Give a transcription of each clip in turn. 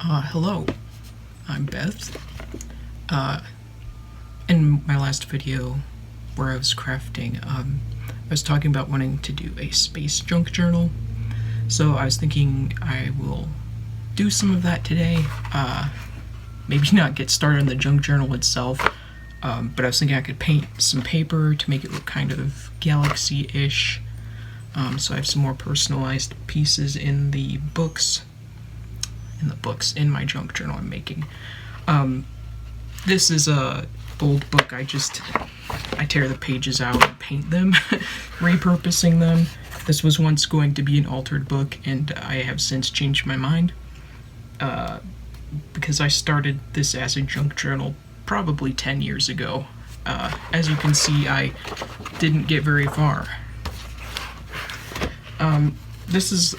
Hello, I'm Beth. In my last video where I was crafting, I was talking about wanting to do a space junk journal. So I was thinking I will do some of that today. Maybe not get started on the junk journal itself, but I was thinking I could paint some paper to make it look kind of galaxy-ish. So I have some more personalized pieces in the books. In my junk journal I'm making. This is a old book. I tear the pages out and paint them, repurposing them. This was once going to be an altered book, and I have since changed my mind, because I started this as a junk journal probably 10 years ago. As you can see, I didn't get very far. This is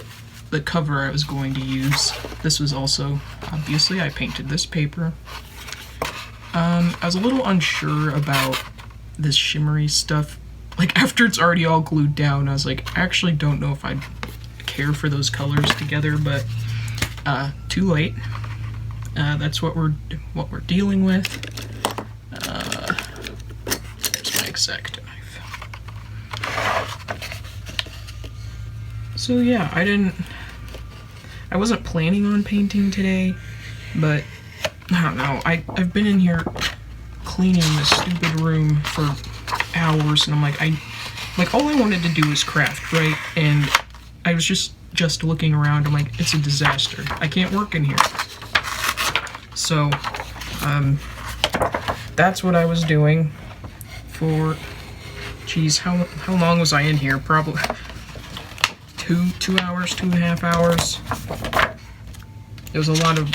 the cover I was going to use. This was also, obviously, I painted this paper. I was a little unsure about this shimmery stuff. Like, after it's already all glued down, I was like, I actually don't know if I'd care for those colors together, but too late. That's what we're dealing with. There's my X-Acto knife. So yeah, I wasn't planning on painting today, but I don't know. I've been in here cleaning this stupid room for hours, and I'm like, all I wanted to do was craft, right? And I was just looking around. I'm like, it's a disaster. I can't work in here. So, that's what I was doing for, geez, how long was I in here? Probably 2 hours, 2.5 hours. It was a lot of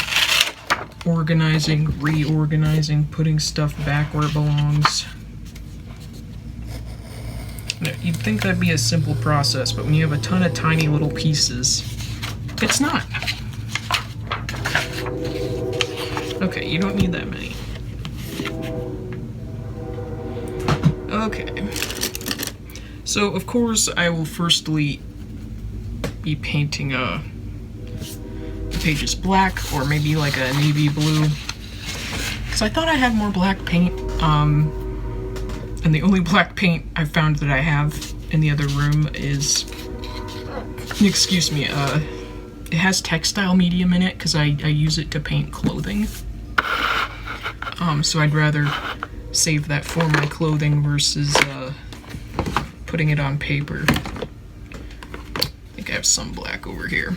organizing, reorganizing, putting stuff back where it belongs. You'd think that'd be a simple process, but when you have a ton of tiny little pieces, it's not. Okay, you don't need that many. Okay. So, of course, I will firstly be painting the pages black, or maybe like a navy blue, because I thought I had more black paint, and the only black paint I found that I have in the other room is, excuse me, it has textile medium in it because I use it to paint clothing, so I'd rather save that for my clothing versus putting it on paper. I have some black over here.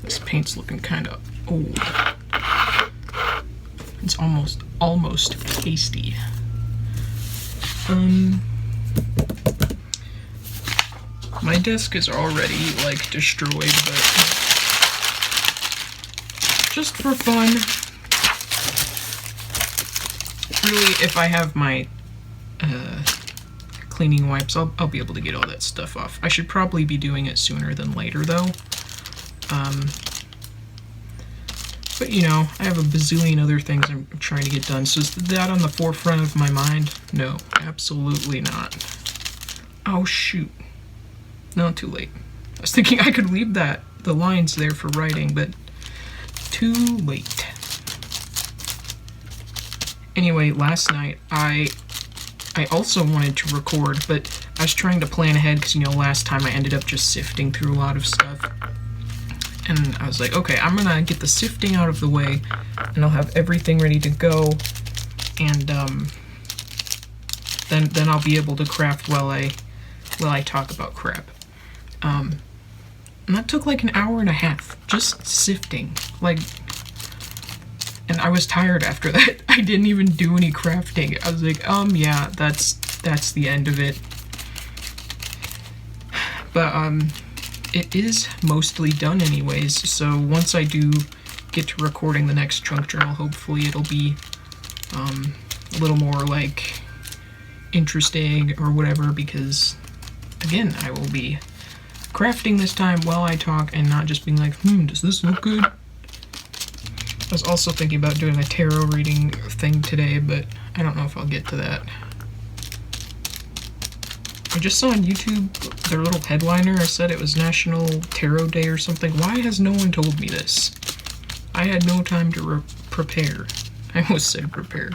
This paint's looking kind of old. It's almost pasty. My desk is already like destroyed, but just for fun. Really, if I have my cleaning wipes, I'll be able to get all that stuff off. I should probably be doing it sooner than later, though. But you know, I have a bazillion other things I'm trying to get done, so is that on the forefront of my mind? No, absolutely not. Oh shoot. No, too late. I was thinking I could leave the lines there for writing, but too late. Anyway, last night I also wanted to record, but I was trying to plan ahead because, you know, last time I ended up just sifting through a lot of stuff. And I was like, okay, I'm gonna get the sifting out of the way, and I'll have everything ready to go, and then I'll be able to craft while I talk about crap. And that took like an hour and a half, just sifting. Like, and I was tired after that. I didn't even do any crafting. I was like, yeah, that's the end of it. But, it is mostly done anyways, so once I do get to recording the next junk journal, hopefully it'll be, a little more, like, interesting or whatever, because, again, I will be crafting this time while I talk and not just being like, does this look good? I was also thinking about doing a tarot reading thing today, but I don't know if I'll get to that. I just saw on YouTube their little headliner. I said it was National Tarot Day or something. Why has no one told me this? I had no time to prepare. I almost said prepare.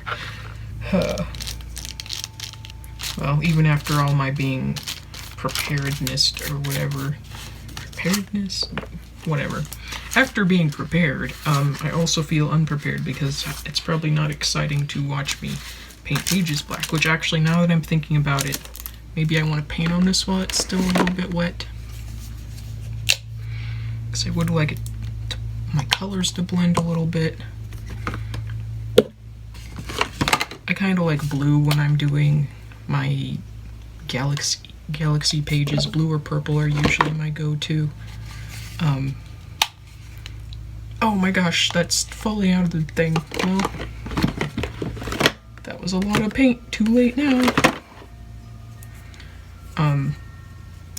Well, even after all my being preparedness or whatever. Preparedness? Whatever. After being prepared, I also feel unprepared because it's probably not exciting to watch me paint pages black, which actually, now that I'm thinking about it, maybe I want to paint on this while it's still a little bit wet. Because I would like my colors to blend a little bit. I kind of like blue when I'm doing my galaxy pages. Blue or purple are usually my go-to. Oh my gosh, that's falling out of the thing. Well, that was a lot of paint. Too late now.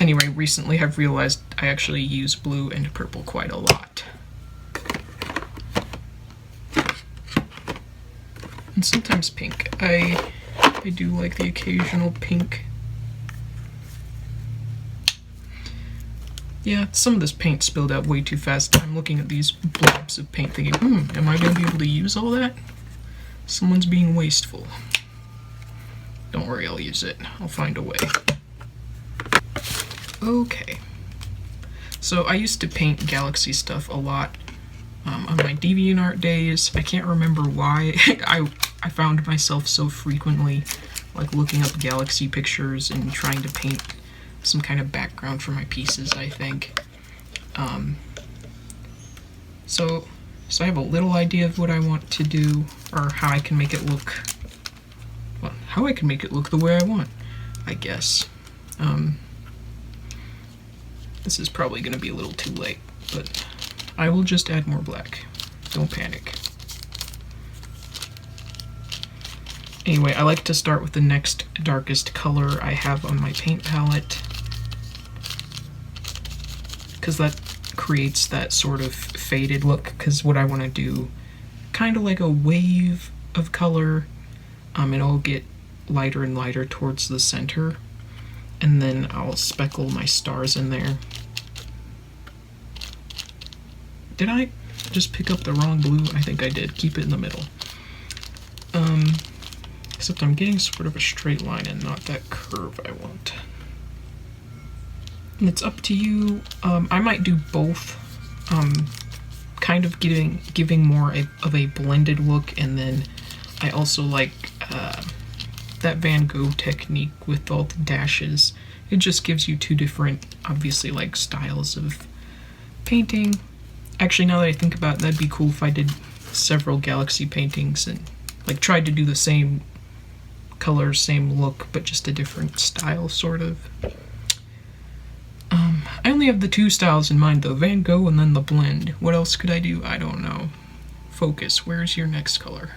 Anyway, recently I've realized I actually use blue and purple quite a lot. And sometimes pink. I do like the occasional pink. Yeah, some of this paint spilled out way too fast. I'm looking at these blobs of paint thinking, am I going to be able to use all that? Someone's being wasteful. Don't worry, I'll use it. I'll find a way. Okay. So I used to paint galaxy stuff a lot on my DeviantArt days. I can't remember why. I found myself so frequently like looking up galaxy pictures and trying to paint some kind of background for my pieces, I think. So I have a little idea of what I want to do, or how I can make it look, well, how I can make it look the way I want, I guess. This is probably going to be a little too late, but I will just add more black. Don't panic. Anyway, I like to start with the next darkest color I have on my paint palette, because that creates that sort of faded look, because what I want to do, kind of like a wave of color, it'll get lighter and lighter towards the center, and then I'll speckle my stars in there. Did I just pick up the wrong blue? I think I did. Keep it in the middle. Except I'm getting sort of a straight line and not that curve I want. And it's up to you. I might do both. Kind of giving more of a blended look, and then I also like that Van Gogh technique with all the dashes. It just gives you two different, obviously, like styles of painting. Actually, now that I think about it, that'd be cool if I did several galaxy paintings and like tried to do the same color, same look, but just a different style, sort of. I only have the two styles in mind though, Van Gogh and then the blend. What else could I do? I don't know. Focus, where's your next color?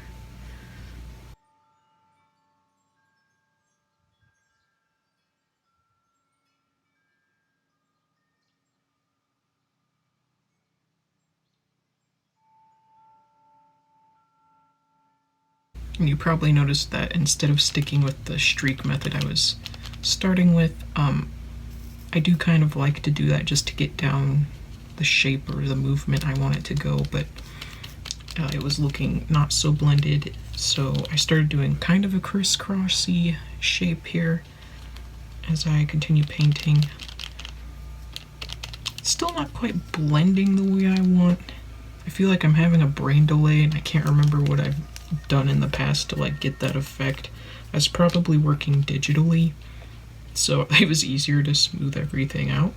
And you probably noticed that instead of sticking with the streak method I was starting with, I do kind of like to do that just to get down the shape or the movement I want it to go, but it was looking not so blended, so I started doing kind of a crisscrossy shape here as I continue painting. Still not quite blending the way I want. I feel like I'm having a brain delay and I can't remember what I've done in the past to like get that effect. I was probably working digitally, so it was easier to smooth everything out.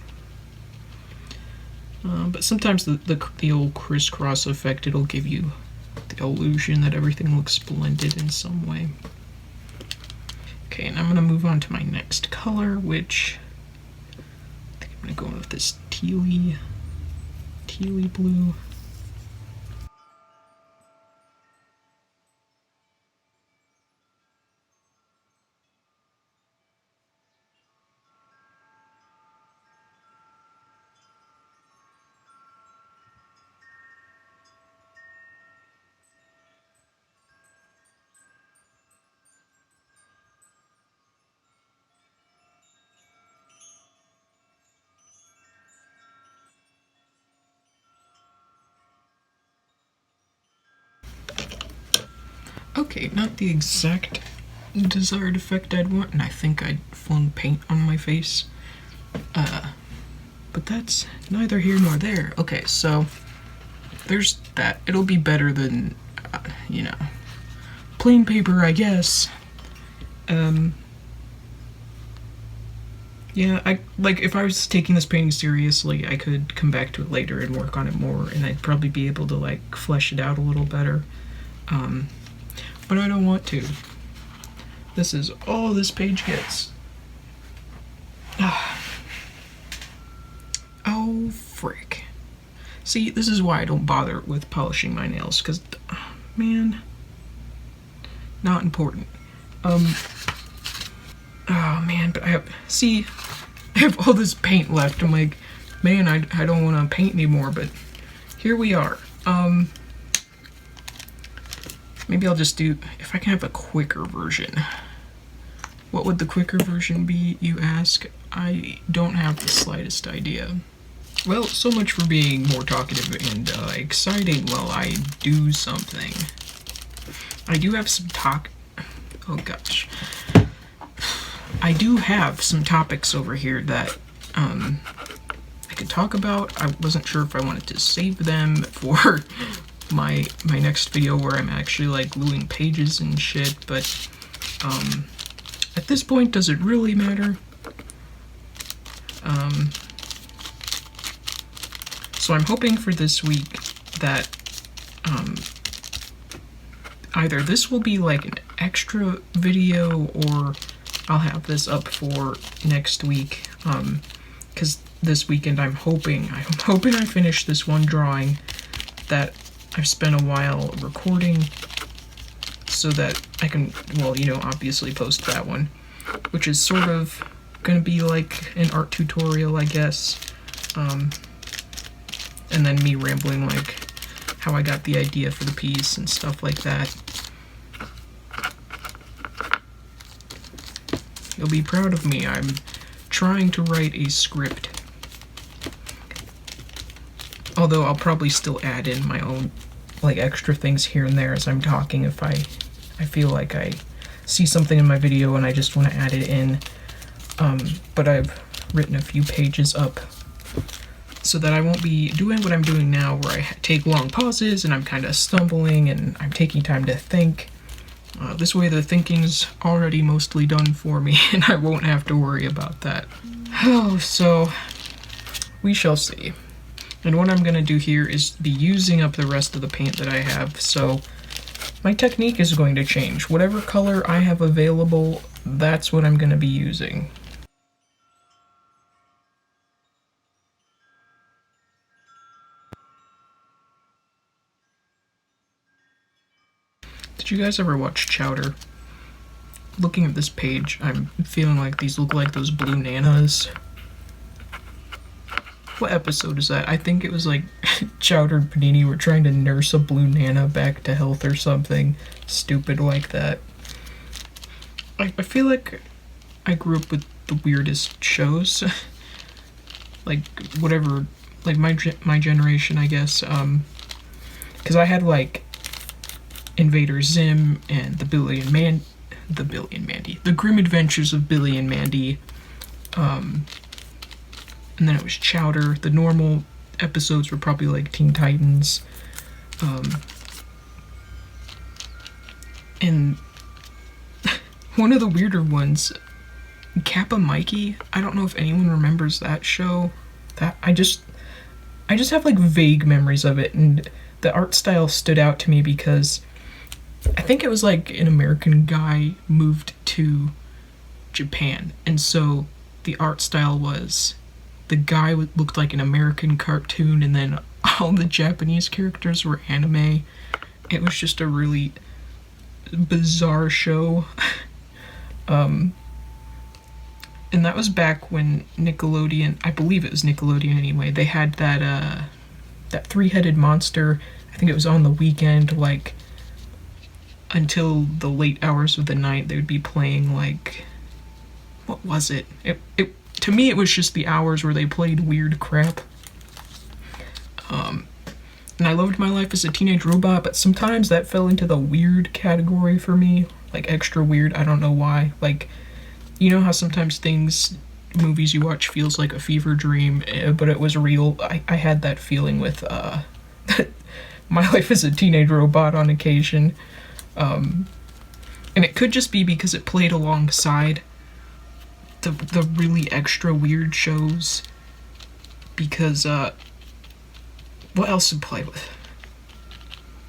But sometimes the old crisscross effect, it'll give you the illusion that everything looks blended in some way. Okay, and I'm going to move on to my next color, which I think I'm going to go in with this tealy blue. Okay, not the exact desired effect I'd want, and I think I'd flung paint on my face. But that's neither here nor there. Okay, so there's that. It'll be better than, plain paper, I guess. Yeah, if I was taking this painting seriously, I could come back to it later and work on it more, and I'd probably be able to, flesh it out a little better. But I don't want to. This is all this page gets. Oh, frick. See, this is why I don't bother with polishing my nails, because, man, not important. Oh, man, but I have all this paint left. I'm like, man, I don't want to paint anymore, but here we are. Maybe I'll just do, if I can have a quicker version. What would the quicker version be, you ask? I don't have the slightest idea. Well, so much for being more talkative and exciting while I do something. I do have some oh gosh. I do have some topics over here that I could talk about. I wasn't sure if I wanted to save them for my next video where I'm actually gluing pages and shit, but at this point, does it really matter? So I'm hoping for this week that either this will be an extra video, or I'll have this up for next week, because this weekend I'm hoping I finish this one drawing that I've spent a while recording, so that I can, obviously post that one, which is sort of gonna be like an art tutorial, I guess, and then me rambling how I got the idea for the piece and stuff like that. You'll be proud of me. I'm trying to write a script. Although I'll probably still add in my own extra things here and there as I'm talking if I feel like I see something in my video and I just want to add it in. But I've written a few pages up so that I won't be doing what I'm doing now, where I take long pauses and I'm kind of stumbling and I'm taking time to think. This way the thinking's already mostly done for me and I won't have to worry about that. Oh, so we shall see. And what I'm going to do here is be using up the rest of the paint that I have, so my technique is going to change. Whatever color I have available, that's what I'm going to be using. Did you guys ever watch Chowder? Looking at this page, I'm feeling like these look like those blue nanas. What episode is that? I think it was Chowder and Panini were trying to nurse a blue nana back to health or something stupid like that. I feel like I grew up with the weirdest shows. Whatever, my generation, I guess. Because I had Invader Zim and the Grim Adventures of Billy and Mandy. And then it was Chowder. The normal episodes were probably Teen Titans. And one of the weirder ones, Kappa Mikey. I don't know if anyone remembers that show. That I just have vague memories of it, and the art style stood out to me because I think it was an American guy moved to Japan, and so the art style was the guy looked like an American cartoon, and then all the Japanese characters were anime. It was just a really bizarre show. And that was back when Nickelodeon, I believe it was Nickelodeon anyway, they had that three-headed monster. I think it was on the weekend, until the late hours of the night. They would be playing what was it? To me, it was just the hours where they played weird crap. And I loved My Life as a Teenage Robot, but sometimes that fell into the weird category for me. Like, extra weird, I don't know why. Like, you know how sometimes movies you watch feels like a fever dream, but it was real? I had that feeling with, My Life as a Teenage Robot on occasion. And it could just be because it played alongside the really extra weird shows. Because, what else to play with?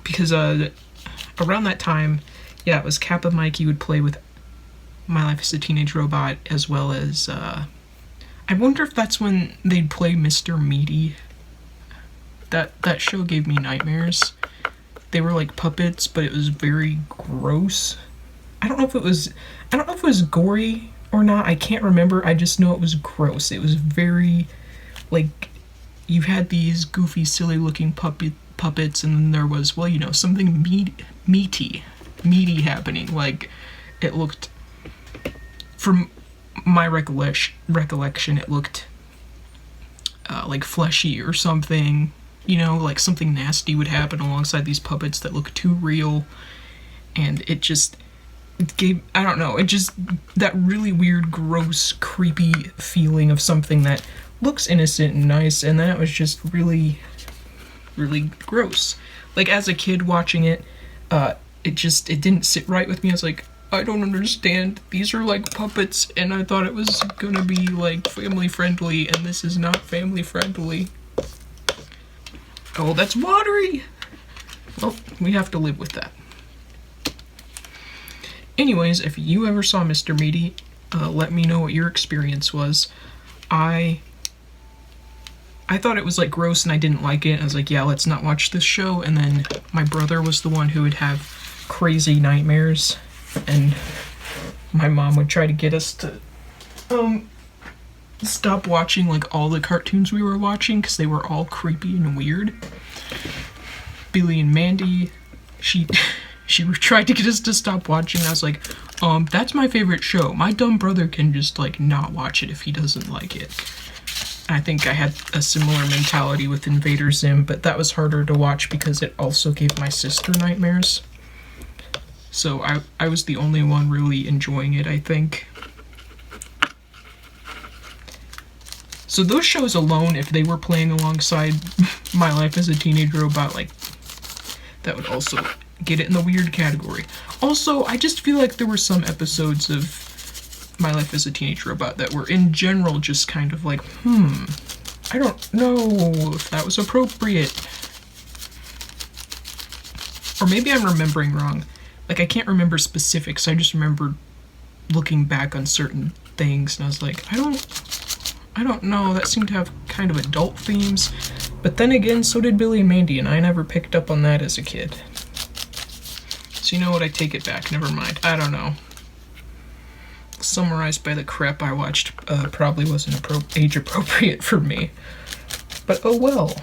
Because around that time, yeah, it was Kappa Mikey would play with My Life as a Teenage Robot, as well as I wonder if that's when they'd play Mr. Meaty. That show gave me nightmares. They were like puppets, but it was very gross. I don't know if it was gory or not. I can't remember. I just know it was gross. It was very, like, you had these goofy, silly-looking puppets, and then there was, well, you know, something meaty happening. Like, it looked, from my recollection, it looked like fleshy or something. You know, like something nasty would happen alongside these puppets that look too real, and it gave, I don't know, it just, that really weird, gross, creepy feeling of something that looks innocent and nice, and that was just really, really gross. Like, as a kid watching it, it didn't sit right with me. I was like, I don't understand. These are like puppets, and I thought it was gonna be like family friendly, and this is not family friendly. Oh, that's watery! Well, we have to live with that. Anyways, if you ever saw Mr. Meaty, let me know what your experience was. I thought it was like gross and I didn't like it. I was like, yeah, let's not watch this show. And then my brother was the one who would have crazy nightmares, and my mom would try to get us to stop watching like all the cartoons we were watching because they were all creepy and weird. Billy and Mandy, she tried to get us to stop watching. I was like, that's my favorite show. My dumb brother can just like not watch it if he doesn't like it. I think I had a similar mentality with Invader Zim, but that was harder to watch because it also gave my sister nightmares. So I was the only one really enjoying it, I think. So those shows alone, if they were playing alongside My Life as a Teenage Robot, like, that would also get it in the weird category. Also, I just feel like there were some episodes of My Life as a Teenage Robot that were in general just kind of like, I don't know if that was appropriate. Or maybe I'm remembering wrong. Like, I can't remember specifics, I just remember looking back on certain things, and I was like, I don't know, that seemed to have kind of adult themes. But then again, so did Billy and Mandy, and I never picked up on that as a kid. So you know what, I take it back, never mind. I don't know. Summarized by the crap I watched, probably wasn't age appropriate for me. But oh well.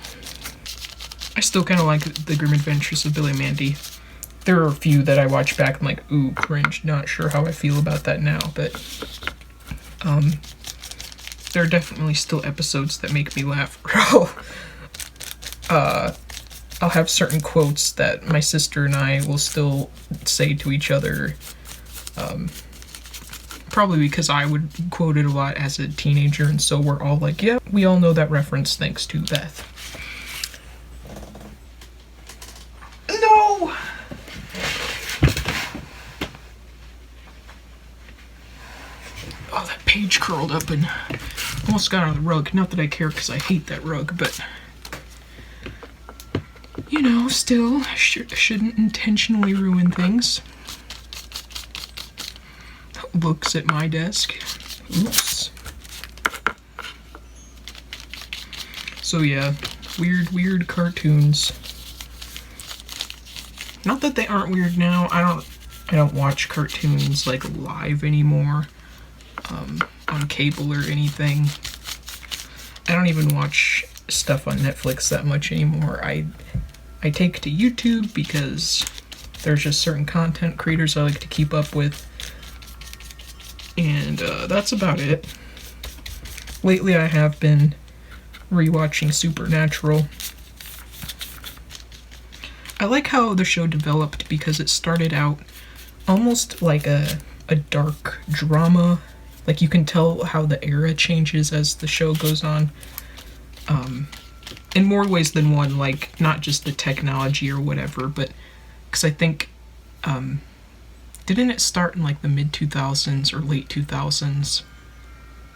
I still kind of like The Grim Adventures of Billy and Mandy. There are a few that I watch back and I'm like, ooh, cringe, not sure how I feel about that now, but there are definitely still episodes that make me laugh. I'll have certain quotes that my sister and I will still say to each other, probably because I would quote it a lot as a teenager, and so we're all like, yeah, we all know that reference thanks to Beth. No! Oh, that page curled up and almost got on the rug. Not that I care because I hate that rug, but you know, still, shouldn't intentionally ruin things. Looks at my desk. Oops. So yeah, weird cartoons. Not that they aren't weird now. I don't watch cartoons like live anymore, on cable or anything. I don't even watch stuff on Netflix that much anymore. I take to YouTube because there's just certain content creators I like to keep up with. And that's about it. Lately I have been rewatching Supernatural. I like how the show developed because it started out almost like a dark drama. Like, you can tell how the era changes as the show goes on. In more ways than one, like, not just the technology or whatever, but because I think, didn't it start in like the mid 2000s or late 2000s?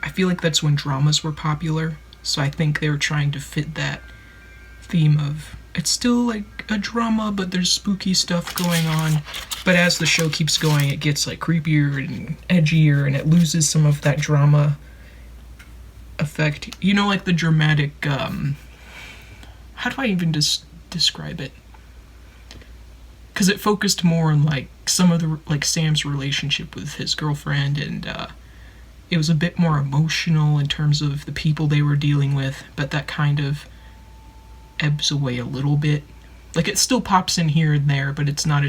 I feel like that's when dramas were popular, so I think they were trying to fit that theme of it's still like a drama, but there's spooky stuff going on. But as the show keeps going, it gets like creepier and edgier, and it loses some of that drama effect. You know, like the dramatic, how do I even describe it? Because it focused more on like some of the, like Sam's relationship with his girlfriend, and it was a bit more emotional in terms of the people they were dealing with, but that kind of ebbs away a little bit. Like, it still pops in here and there, but it's not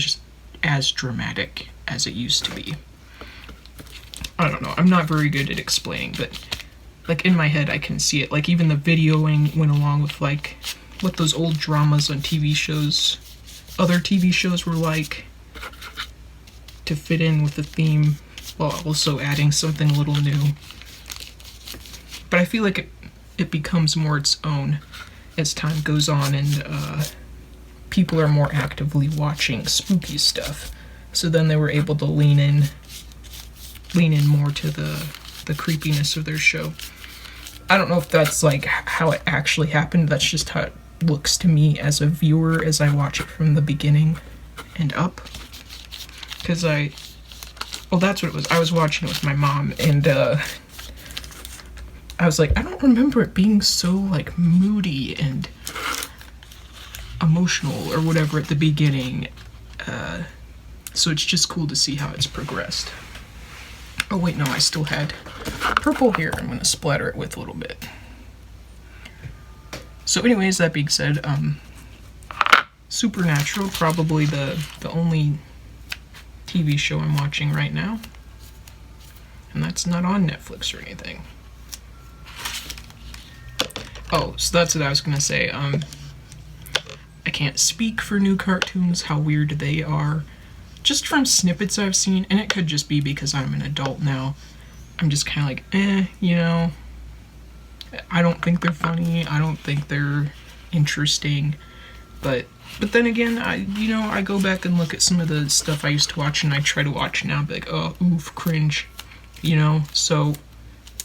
as dramatic as it used to be. I don't know, I'm not very good at explaining, but like in my head I can see it. Like, even the videoing went along with like what those old dramas on TV shows, other TV shows were like, to fit in with the theme while also adding something a little new. But I feel like it becomes more its own as time goes on, and people are more actively watching spooky stuff. So then they were able to lean in more to the creepiness of their show. I don't know if that's like how it actually happened. That's just how it looks to me as a viewer as I watch it from the beginning and up. Because well, that's what it was. I was watching it with my mom, and I was like, I don't remember it being so like moody and emotional or whatever at the beginning. So it's just cool to see how it's progressed. Oh wait, no, I still had purple here. I'm gonna splatter it with a little bit. So anyways, that being said, Supernatural, probably the only TV show I'm watching right now. And that's not on Netflix or anything. Oh, so that's what I was gonna say. I can't speak for new cartoons, how weird they are. Just from snippets I've seen, and it could just be because I'm an adult now, I'm just kind of like, you know, I don't think they're funny, I don't think they're interesting, but then again, I go back and look at some of the stuff I used to watch, and I try to watch now, and be like, oh, oof, cringe, you know, so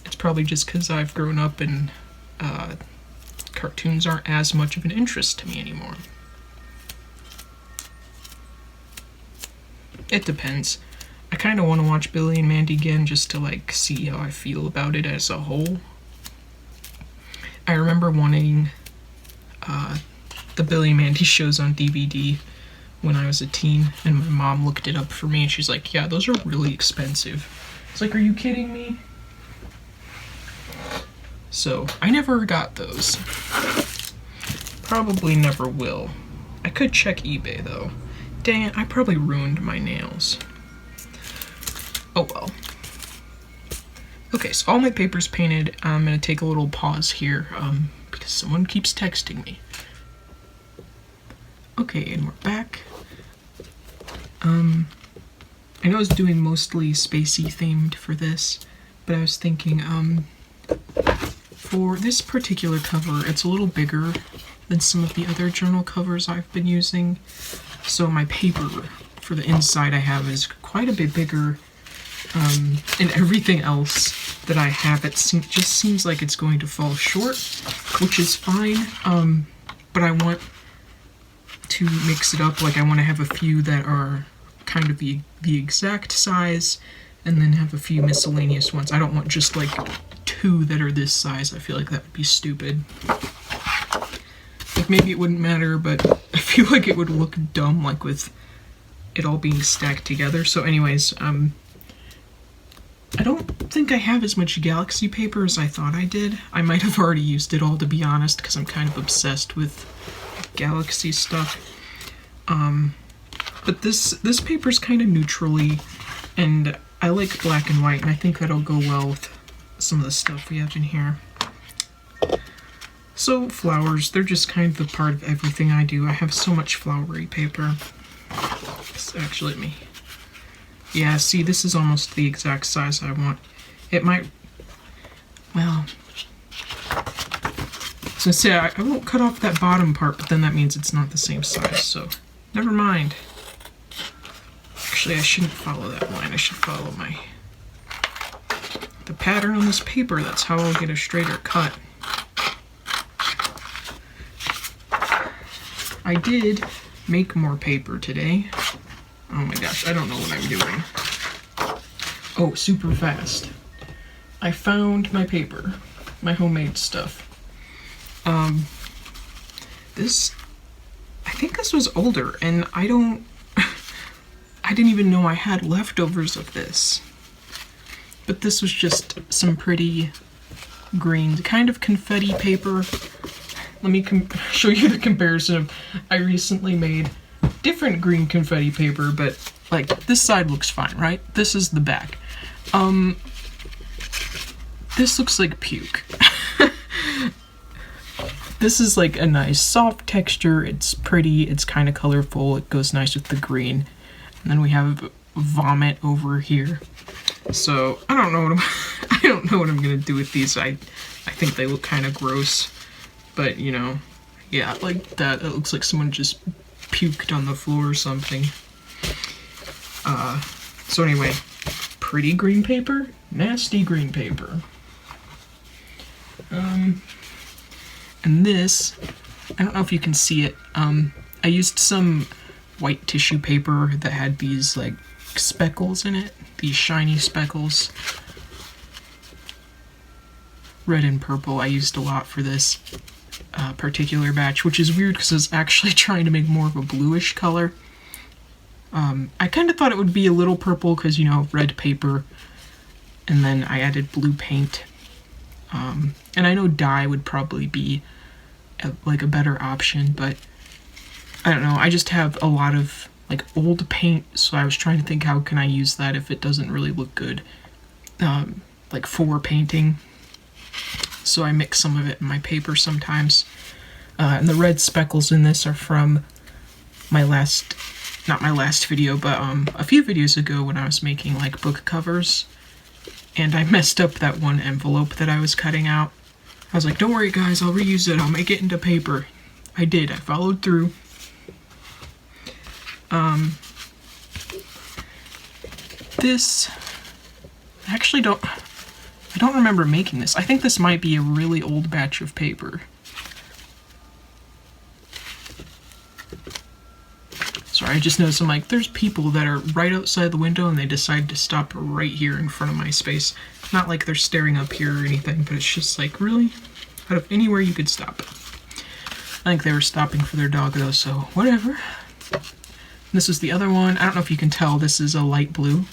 it's probably just because I've grown up and cartoons aren't as much of an interest to me anymore. It depends. I kind of want to watch Billy and Mandy again just to like see how I feel about it as a whole. I remember wanting the Billy and Mandy shows on DVD when I was a teen, and my mom looked it up for me, and she's like, yeah, those are really expensive. It's like, are you kidding me? So, I never got those. Probably never will. I could check eBay, though. Dang it, I probably ruined my nails. Oh well. Okay, so all my paper's painted. I'm gonna take a little pause here, because someone keeps texting me. Okay, and we're back. I know I was doing mostly spacey themed for this, but I was thinking, for this particular cover, it's a little bigger than some of the other journal covers I've been using. So my paper for the inside I have is quite a bit bigger, and everything else that I have, just seems like it's going to fall short, which is fine, but I want to mix it up. Like, I want to have a few that are kind of the exact size, and then have a few miscellaneous ones. I don't want just like 2 that are this size. I feel like that would be stupid. Like, maybe it wouldn't matter, but I feel like it would look dumb, like with it all being stacked together. So anyways, I don't think I have as much Galaxy paper as I thought I did. I might have already used it all, to be honest, because I'm kind of obsessed with Galaxy stuff. But this paper's kind of neutrally, and I like black and white, and I think that'll go well with some of the stuff we have in here. So flowers, they're just kind of the part of everything I do. I have so much flowery paper. Actually, yeah, see, this is almost the exact size I want. It might, well, so say I won't cut off that bottom part, but then that means it's not the same size, so never mind. Actually, I shouldn't follow that line. I should follow the pattern on this paper. That's how I'll get a straighter cut. I did make more paper today. Oh my gosh, I don't know what I'm doing. Oh, super fast. I found my paper, my homemade stuff. I think this was older, and I didn't even know I had leftovers of this. But this was just some pretty green, kind of confetti paper. Let me show you the comparison of, I recently made different green confetti paper, but like this side looks fine, right? This is the back. This looks like puke. This is like a nice soft texture. It's pretty, it's kind of colorful. It goes nice with the green. And then we have vomit over here. So I don't know what I'm gonna do with these. I think they look kind of gross. But, you know, yeah, like that. It looks like someone just puked on the floor or something. So anyway, pretty green paper, nasty green paper. And this, I don't know if you can see it. I used some white tissue paper that had these, like, speckles in it. These shiny speckles. Red and purple I used a lot for this particular batch, which is weird because I was actually trying to make more of a bluish color. I kind of thought it would be a little purple because, you know, red paper, and then I added blue paint. And I know dye would probably be like a better option, but I don't know, I just have a lot of like old paint, so I was trying to think how can I use that if it doesn't really look good, like for painting. So I mix some of it in my paper sometimes. And the red speckles in this are from my last, not my last video, but a few videos ago when I was making like book covers. And I messed up that one envelope that I was cutting out. I was like, don't worry guys, I'll reuse it, I'll make it into paper. I did, I followed through. This, I actually don't remember making this. I think this might be a really old batch of paper. Sorry, I just noticed I'm like, there's people that are right outside the window and they decide to stop right here in front of my space. Not like they're staring up here or anything, but it's just like, really? Out of anywhere you could stop. I think they were stopping for their dog though, so whatever. This is the other one. I don't know if you can tell, this is a light blue.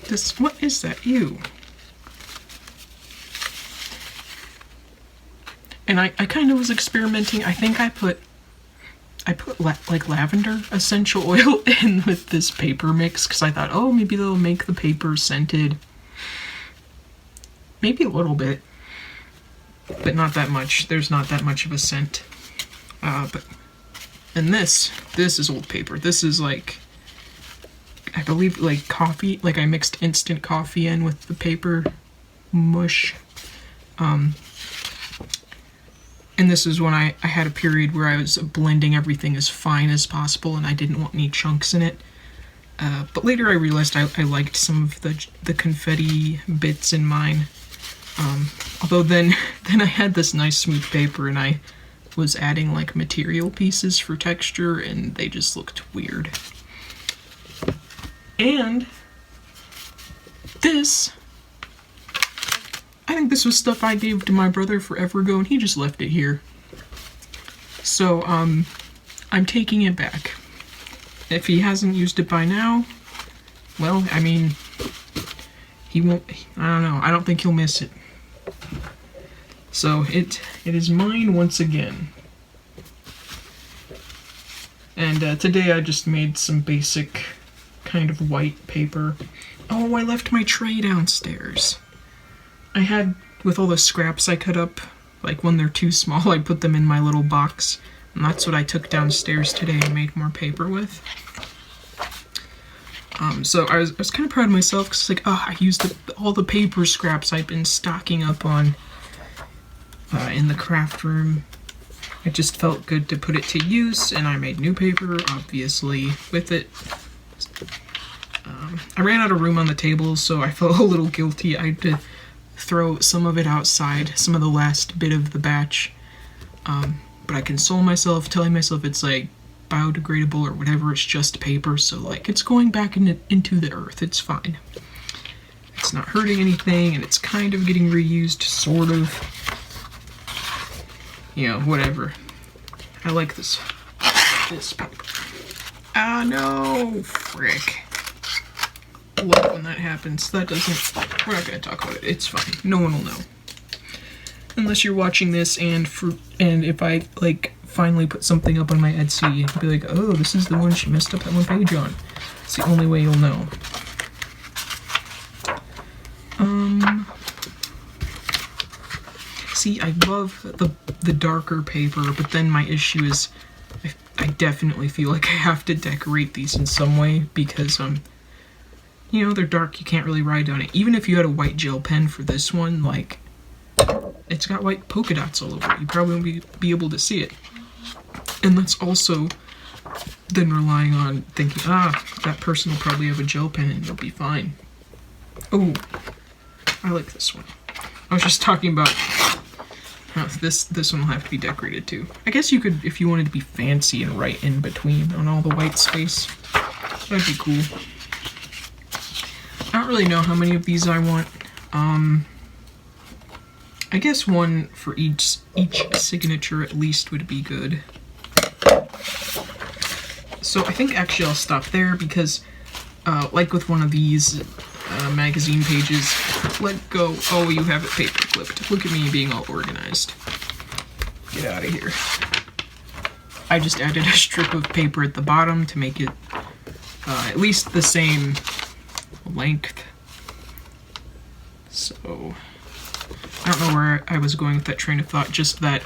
This, what is that? Ew. And I kind of was experimenting. I think I put like lavender essential oil in with this paper mix because I thought, oh, maybe they'll make the paper scented. Maybe a little bit, but not that much. There's not that much of a scent. And this is old paper. This is like, I believe like coffee, like I mixed instant coffee in with the paper mush. And this is when I had a period where I was blending everything as fine as possible and I didn't want any chunks in it. But later I realized I liked some of the confetti bits in mine. Although then I had this nice smooth paper and I was adding like material pieces for texture and they just looked weird. And this, I think this was stuff I gave to my brother forever ago and he just left it here. So, I'm taking it back. If he hasn't used it by now, well, I mean, he won't, I don't know, I don't think he'll miss it. So, it is mine once again. And today I just made some basic kind of white paper. Oh, I left my tray downstairs. I had, with all the scraps I cut up Like when they're too small, I put them in my little box, and that's what I took downstairs today and made more paper with. So I was kind of proud of myself because like, oh, I used all the paper scraps I've been stocking up on in the craft room. It just felt good to put it to use, and I made new paper, obviously, with it. I ran out of room on the table, so I felt a little guilty. I had to throw some of it outside, some of the last bit of the batch. But I console myself, telling myself it's like biodegradable or whatever, it's just paper, so like it's going back into the earth, it's fine. It's not hurting anything, and it's kind of getting reused, sort of. You know, whatever. I like this paper. Ah, no! Frick. Love when that happens. That doesn't... We're not gonna talk about it. It's fine. No one will know. Unless you're watching this and if I, like, finally put something up on my Etsy, you'll be like, oh, this is the one she messed up that one page on. It's the only way you'll know. See, I love the darker paper, but then my issue is I definitely feel like I have to decorate these in some way because, you know, they're dark, you can't really write on it. Even if you had a white gel pen for this one, like, it's got white polka dots all over it. You probably won't be able to see it. And that's also then relying on thinking, that person will probably have a gel pen and they'll be fine. Oh, I like this one. I was just talking about... this one will have to be decorated too. I guess you could, if you wanted to be fancy and write in between on all the white space. That'd be cool. I don't really know how many of these I want. I guess one for each signature at least would be good. So I think actually I'll stop there because, like with one of these magazine pages, let go. Oh, you have it paper clipped. Look at me being all organized. Get out of here. I just added a strip of paper at the bottom to make it at least the same length. So I don't know where I was going with that train of thought, just that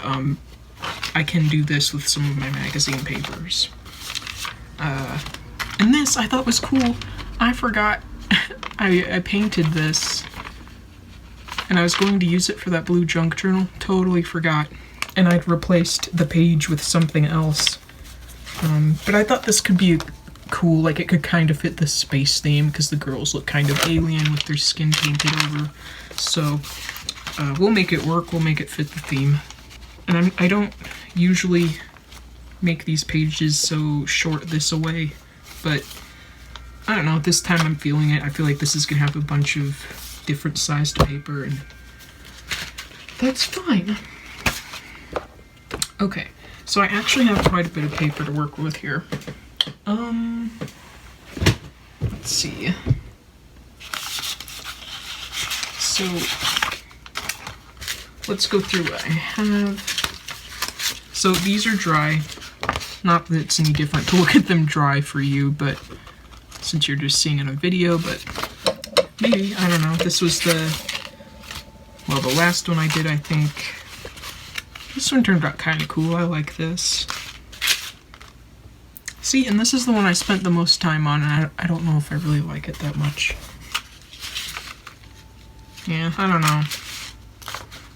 I can do this with some of my magazine papers. And this I thought was cool. I forgot I painted this and I was going to use it for that blue junk journal. Totally forgot. And I'd replaced the page with something else. But I thought this could be cool, like it could kind of fit the space theme because the girls look kind of alien with their skin painted over. So we'll make it work, we'll make it fit the theme. And I don't usually make these pages so short this away, but I don't know, this time I'm feeling it. I feel like this is gonna have a bunch of different sized paper and that's fine. Okay, so I actually have quite a bit of paper to work with here. Let's see. So, let's go through what I have. So these are dry. Not that it's any different to look at them dry for you, but since you're just seeing it on a video, but maybe, I don't know. This was the last one I did, I think. This one turned out kind of cool. I like this. See, and this is the one I spent the most time on, and I don't know if I really like it that much. Yeah, I don't know.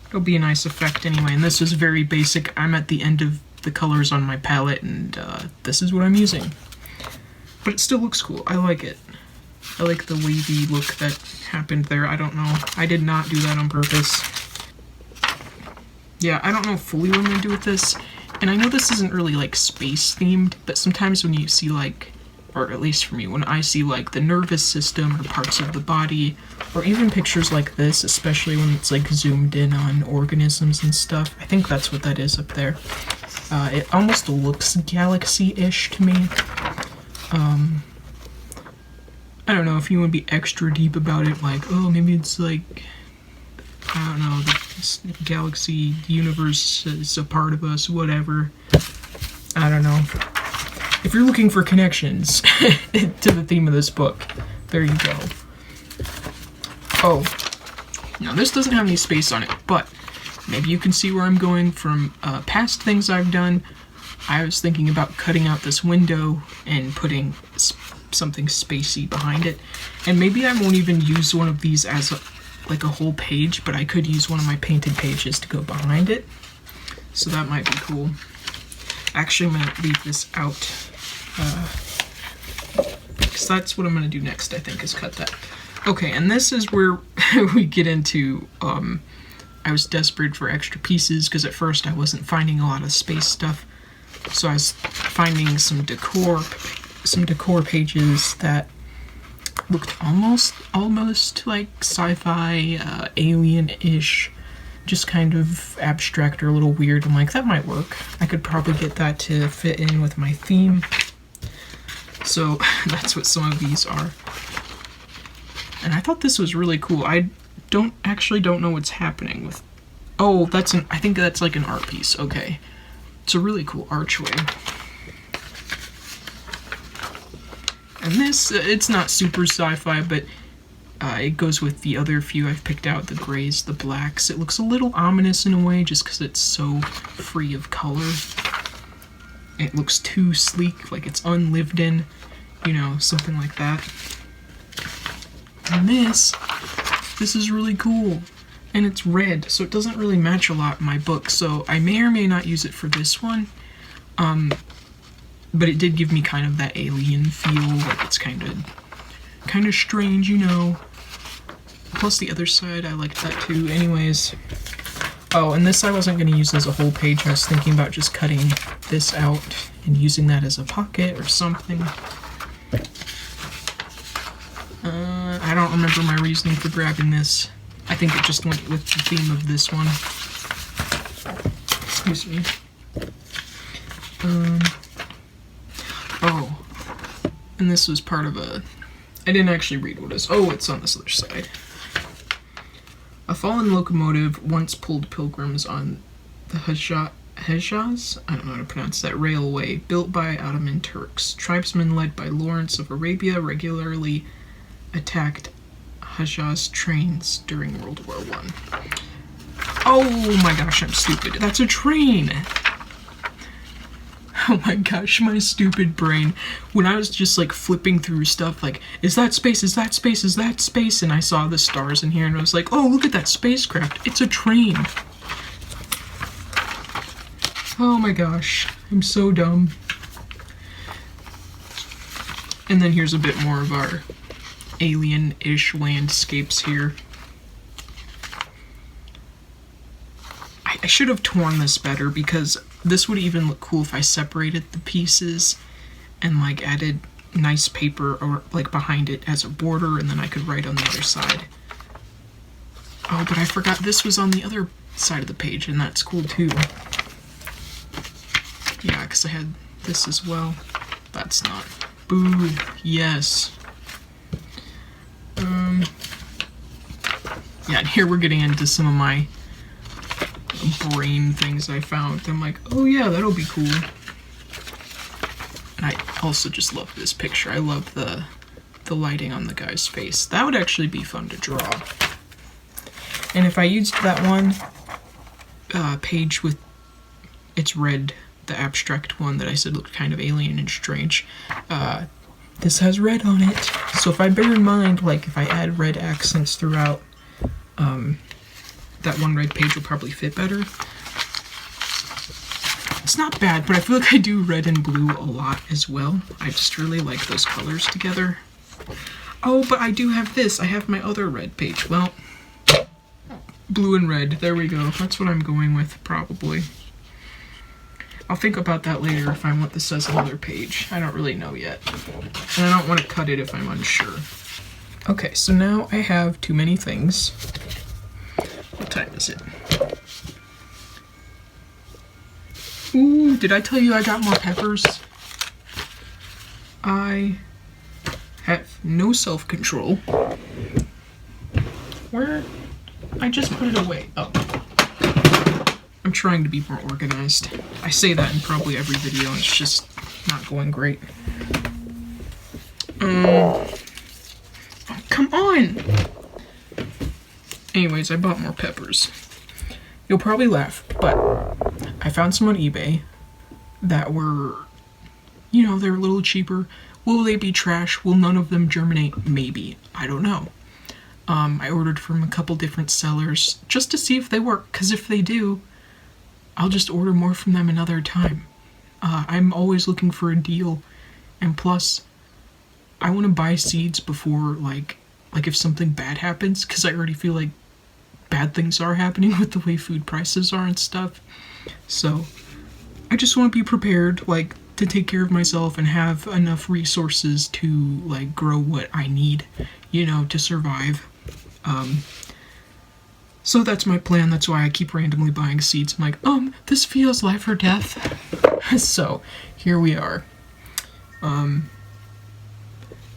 It'll be a nice effect anyway, and this is very basic. I'm at the end of the colors on my palette, and this is what I'm using. But it still looks cool. I like it. I like the wavy look that happened there. I don't know. I did not do that on purpose. Yeah, I don't know fully what I'm gonna do with this. And I know this isn't really like space themed, but sometimes when you see like, or at least for me, when I see like the nervous system or parts of the body, or even pictures like this, especially when it's like zoomed in on organisms and stuff, I think that's what that is up there. It almost looks galaxy-ish to me. I don't know if you want to be extra deep about it, like, oh, maybe it's like, I don't know, this galaxy universe is a part of us, whatever. I don't know. If you're looking for connections to the theme of this book, there you go. Oh, now this doesn't have any space on it, but maybe you can see where I'm going from past things I've done. I was thinking about cutting out this window and putting something spacey behind it. And maybe I won't even use one of these as like a whole page, but I could use one of my painted pages to go behind it. So that might be cool. Actually, I'm going to leave this out. Because that's what I'm going to do next, I think, is cut that. Okay, and this is where we get into, I was desperate for extra pieces, because at first I wasn't finding a lot of space stuff. So I was finding some decor pages that looked almost like sci-fi, alien-ish, just kind of abstract or a little weird. I'm like, that might work. I could probably get that to fit in with my theme. So that's what some of these are. And I thought this was really cool. I don't know what's happening with... Oh, I think that's like an art piece. Okay. It's a really cool archway. And this, it's not super sci-fi, but it goes with the other few I've picked out, the grays, the blacks. It looks a little ominous in a way, just because it's so free of color. It looks too sleek, like it's unlived in, you know, something like that. And this is really cool. And it's red, so it doesn't really match a lot in my book, so I may or may not use it for this one. But it did give me kind of that alien feel, like it's kind of strange, you know. Plus the other side, I liked that too. Anyways. Oh, and this I wasn't going to use as a whole page. I was thinking about just cutting this out and using that as a pocket or something. I don't remember my reasoning for grabbing this. I think it just went with the theme of this one. Excuse me. Oh. And this was part of a... I didn't actually read what it is. Oh, it's on this other side. A fallen locomotive once pulled pilgrims on the Hejaz? I don't know how to pronounce that. Railway, built by Ottoman Turks. Tribesmen led by Lawrence of Arabia regularly attacked Hejaz trains during World War I. Oh my gosh, I'm stupid. That's a train! Oh my gosh, my stupid brain. When I was just like flipping through stuff like, is that space, is that space, is that space? And I saw the stars in here and I was like, oh, look at that spacecraft. It's a train. Oh my gosh, I'm so dumb. And then here's a bit more of our alien-ish landscapes here. I should have torn this better because this would even look cool if I separated the pieces and like added nice paper or like behind it as a border, and then I could write on the other side. Oh, but I forgot this was on the other side of the page, and that's cool too. Yeah, because I had this as well. That's not. Boo. Yes. Yeah, and here we're getting into some of my brain things I found. I'm like, oh yeah, that'll be cool. And I also just love this picture. I love the lighting on the guy's face. That would actually be fun to draw. And if I used that one page with it's red, the abstract one that I said looked kind of alien and strange, this has red on it. So if I bear in mind, like if I add red accents throughout, that one red page will probably fit better. It's not bad, but I feel like I do red and blue a lot as well. I just really like those colors together. Oh, but I do have this. I have my other red page. Well, blue and red. There we go. That's what I'm going with, probably. I'll think about that later if I want this as another page. I don't really know yet. And I don't want to cut it if I'm unsure. Okay, so now I have too many things. What time is it? Ooh, did I tell you I got more peppers? I have no self-control. Where? I just put it away. Oh. I'm trying to be more organized. I say that in probably every video, and it's just not going great. Oh, come on! Anyways, I bought more peppers. You'll probably laugh, but I found some on eBay that were, you know, they're a little cheaper. Will they be trash? Will none of them germinate? Maybe. I don't know. I ordered from a couple different sellers just to see if they work, because if they do, I'll just order more from them another time. I'm always looking for a deal, and plus, I want to buy seeds before, like if something bad happens, because I already feel like bad things are happening with the way food prices are and stuff. So, I just want to be prepared, like, to take care of myself and have enough resources to, like, grow what I need, you know, to survive. So that's my plan. That's why I keep randomly buying seeds. I'm like, this feels life or death. So, here we are.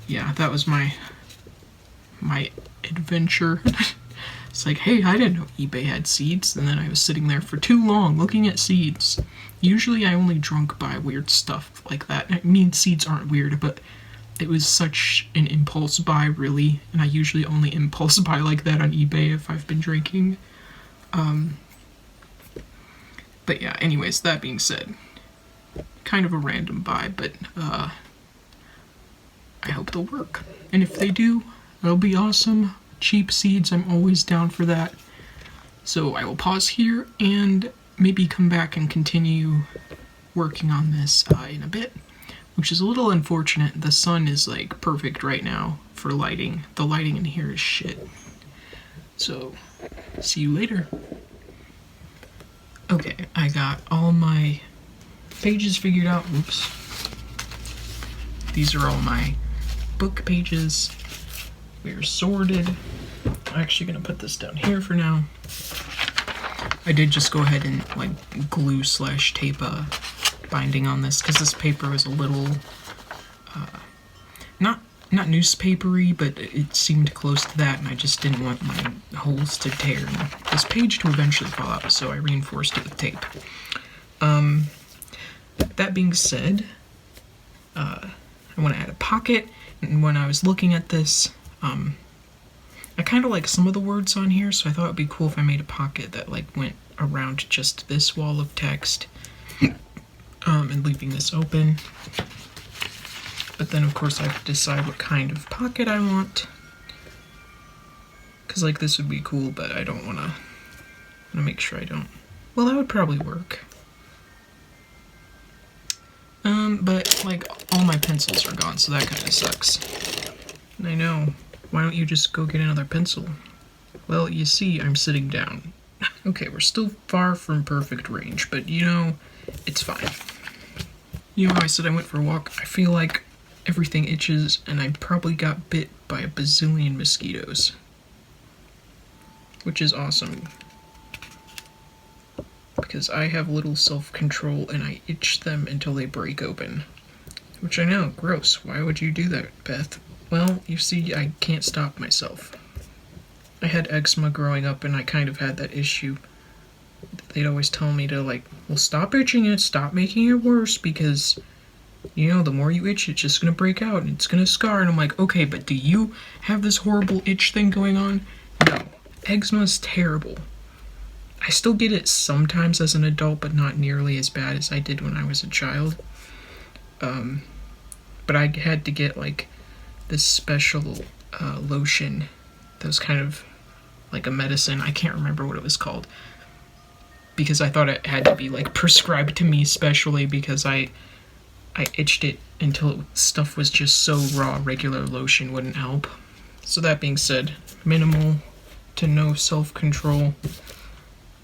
Yeah, that was my adventure. It's like, hey, I didn't know eBay had seeds, and then I was sitting there for too long looking at seeds. Usually I only drunk buy weird stuff like that. I mean, seeds aren't weird, but it was such an impulse buy, really, and I usually only impulse buy like that on eBay if I've been drinking. But yeah, anyways, that being said, kind of a random buy, but I hope they'll work. And if they do, it'll be awesome. Cheap seeds, I'm always down for that. So I will pause here and maybe come back and continue working on this in a bit, which is a little unfortunate. The sun is like perfect right now for lighting. The lighting in here is shit. So, see you later. Okay, I got all my pages figured out. Oops. These are all my book pages. We're sorted. I'm actually gonna put this down here for now. I did just go ahead and like glue / tape a binding on this because this paper was a little not newspapery, but it seemed close to that, and I just didn't want my holes to tear and this page to eventually fall out, so I reinforced it with tape. That being said, I want to add a pocket, and when I was looking at this, I kind of like some of the words on here, so I thought it'd be cool if I made a pocket that like went around just this wall of text, and leaving this open. But then of course I have to decide what kind of pocket I want, because like this would be cool, but I don't want to make sure I don't. Well, that would probably work. But like all my pencils are gone, so that kind of sucks. And I know. Why don't you just go get another pencil? Well, you see, I'm sitting down. Okay, we're still far from perfect range, but you know, it's fine. You know how I said I went for a walk? I feel like everything itches, and I probably got bit by a bazillion mosquitoes. Which is awesome. Because I have little self-control, and I itch them until they break open. Which I know, gross. Why would you do that, Beth? Well, you see, I can't stop myself. I had eczema growing up, and I kind of had that issue. They'd always tell me to, like, well, stop itching it, stop making it worse, because, you know, the more you itch, it's just gonna break out, and it's gonna scar, and I'm like, okay, but do you have this horrible itch thing going on? No. Eczema is terrible. I still get it sometimes as an adult, but not nearly as bad as I did when I was a child. But I had to get, like, this special lotion that was kind of like a medicine. I can't remember what it was called, because I thought it had to be like prescribed to me specially because I itched it until stuff was just so raw regular lotion wouldn't help. So that being said, minimal to no self-control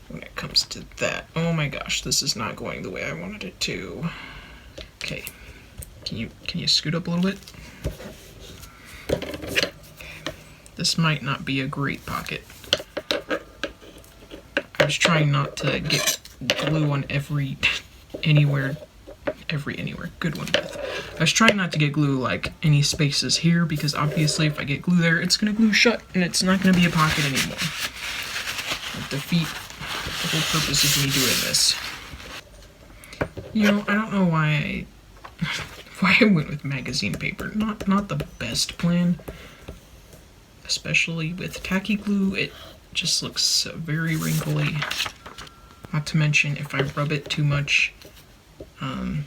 when it comes to that. Oh my gosh, this is not going the way I wanted it to. Okay, can you scoot up a little bit? This might not be a great pocket. I was trying not to get glue on anywhere. Good one, Beth. I was trying not to get glue like any spaces here, because obviously if I get glue there, it's gonna glue shut and it's not gonna be a pocket anymore. It'll defeat the whole purpose of me doing this. You know, I don't know why I went with magazine paper. Not the best plan. Especially with tacky glue, it just looks very wrinkly. Not to mention, if I rub it too much, I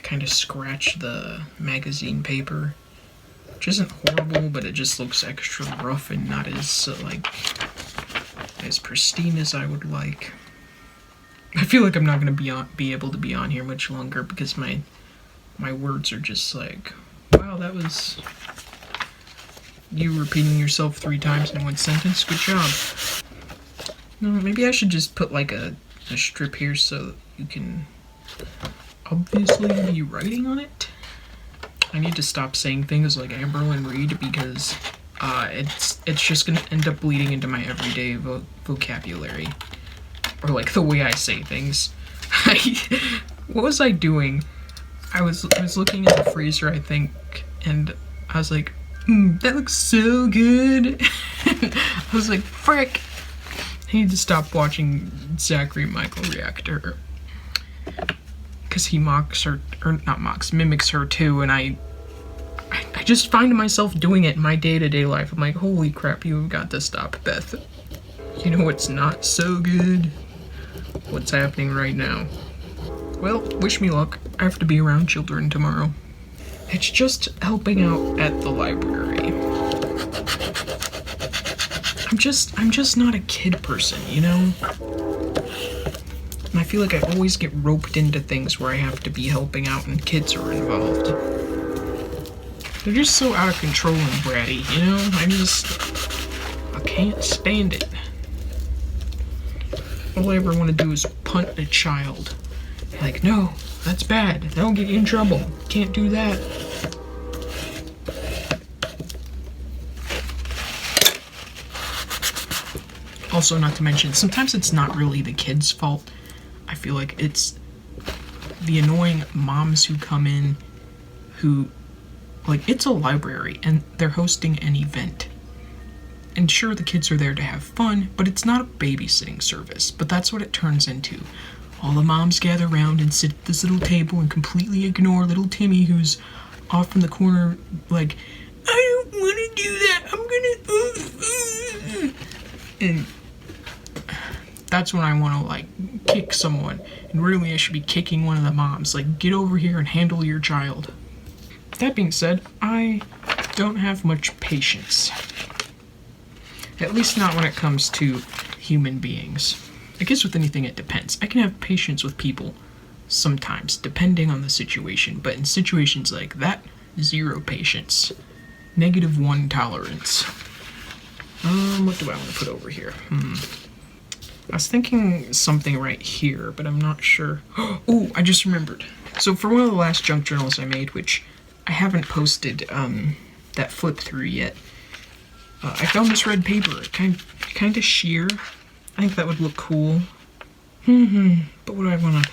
kind of scratch the magazine paper, which isn't horrible, but it just looks extra rough and not as, as pristine as I would like. I feel like I'm not going to be able to be on here much longer because my words are just like, wow, that was you repeating yourself 3 times in one sentence. Good job. No, maybe I should just put like a strip here so you can obviously be writing on it. I need to stop saying things like Amberlynn Reed because it's just gonna end up bleeding into my everyday vocabulary, or like the way I say things. What was I doing? I was looking in the freezer, I think, and I was like, that looks so good. I was like, frick. I need to stop watching Zachary Michael Reactor. Because he mocks her, or not mocks, mimics her too, and I just find myself doing it in my day-to-day life. I'm like, holy crap, you've got to stop, Beth. You know what's not so good? What's happening right now? Well, wish me luck. I have to be around children tomorrow. It's just helping out at the library. I'm just not a kid person, you know? And I feel like I always get roped into things where I have to be helping out and kids are involved. They're just so out of control and bratty, you know? I can't stand it. All I ever want to do is punt a child. Like, no, that's bad. That'll get you in trouble. Can't do that. Also, not to mention, sometimes it's not really the kid's fault. I feel like it's the annoying moms who come in who, like, it's a library and they're hosting an event. And sure, the kids are there to have fun, but it's not a babysitting service. But that's what it turns into. All the moms gather around and sit at this little table and completely ignore little Timmy who's off in the corner like, I don't want to do that, I'm gonna... And that's when I want to, like, kick someone. And really, I should be kicking one of the moms. Like, get over here and handle your child. That being said, I don't have much patience. At least not when it comes to human beings. I guess with anything it depends. I can have patience with people sometimes, depending on the situation. But in situations like that, 0 patience. -1 tolerance. What do I want to put over here? I was thinking something right here, but I'm not sure. Oh, I just remembered. So for one of the last junk journals I made, which I haven't posted that flip through yet, I found this red paper. Kind of sheer. I think that would look cool. But what do I want to...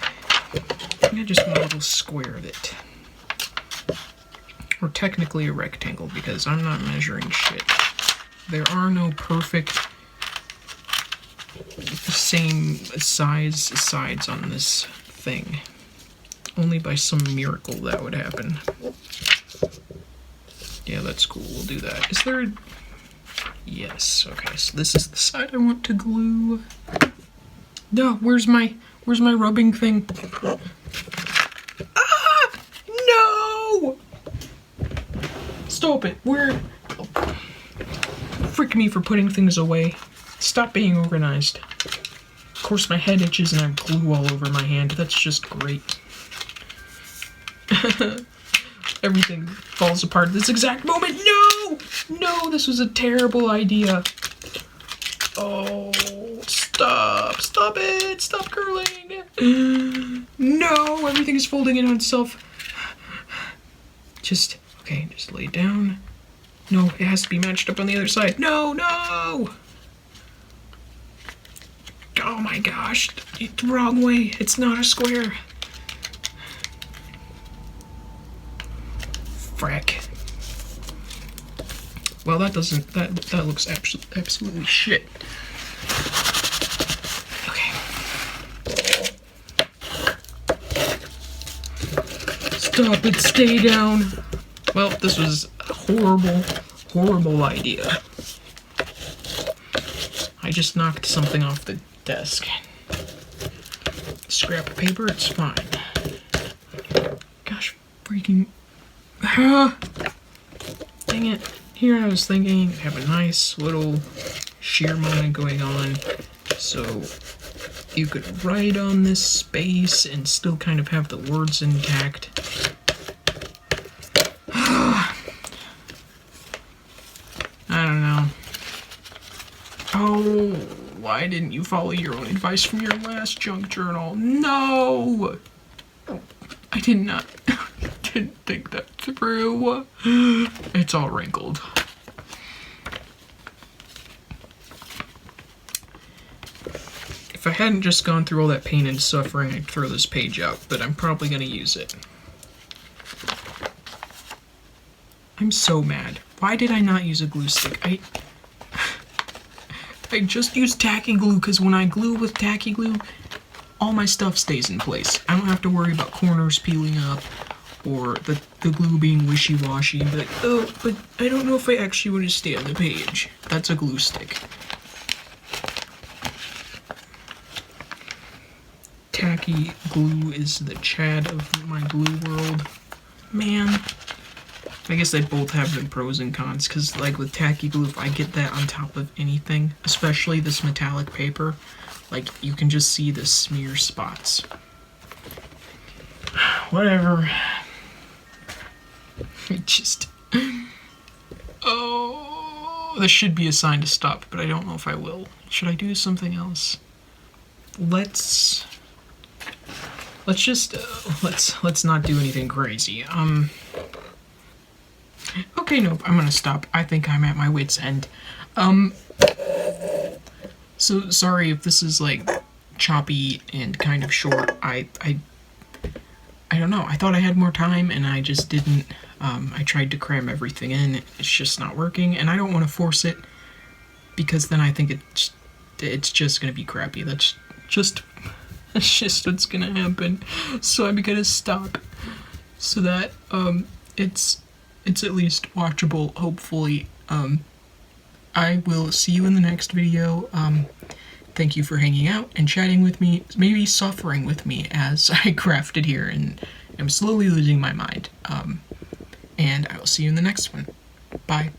I think I just want a little square of it. Or technically a rectangle, because I'm not measuring shit. There are no perfect same size sides on this thing. Only by some miracle that would happen. Yeah, that's cool. We'll do that. Is there... Yes, okay, so this is the side I want to glue. No, where's my rubbing thing? Ah! No! Stop it. Frick me for putting things away. Stop being organized. Of course, my head itches and I have glue all over my hand. That's just great. Everything falls apart at this exact moment. No! No, this was a terrible idea. Oh, stop. Stop it. Stop curling. No, everything is folding in on itself. Just lay down. No, it has to be matched up on the other side. No, no! Oh my gosh, it's the wrong way. It's not a square. Frack. Well, that looks absolutely shit. Okay. Stop it, stay down. Well, this was a horrible idea. I just knocked something off the desk. scrap of paper, it's fine. Gosh, freaking... Dang it. Here I was thinking, have a nice little shear moment going on, so you could write on this space and still kind of have the words intact. I don't know. Oh, why didn't you follow your own advice from your last junk journal? No! I didn't think that through. It's all wrinkled. If I hadn't just gone through all that pain and suffering, I'd throw this page out, but I'm probably gonna use it. I'm so mad. Why did I not use a glue stick? I just used tacky glue because when I glue with tacky glue, all my stuff stays in place. I don't have to worry about corners peeling up or the glue being wishy-washy, but I don't know if I actually want to stay on the page. That's a glue stick. Tacky glue is the Chad of my glue world. Man. I guess they both have their pros and cons, because like with tacky glue, if I get that on top of anything, especially this metallic paper, like you can just see the smear spots. Whatever. It just... Oh, this should be a sign to stop, but I don't know if I will. Should I do something else? Let's not do anything crazy. Okay, nope, I'm gonna stop. I think I'm at my wit's end. So sorry if this is like choppy and kind of short. I don't know. I thought I had more time and I just didn't. I tried to cram everything in. It's just not working, and I don't want to force it because then I think it's just gonna be crappy. That's just what's gonna happen. So I'm gonna stop so that it's at least watchable, hopefully. I will see you in the next video. Thank you for hanging out and chatting with me, maybe suffering with me as I crafted here and am slowly losing my mind. And I will see you in the next one. Bye.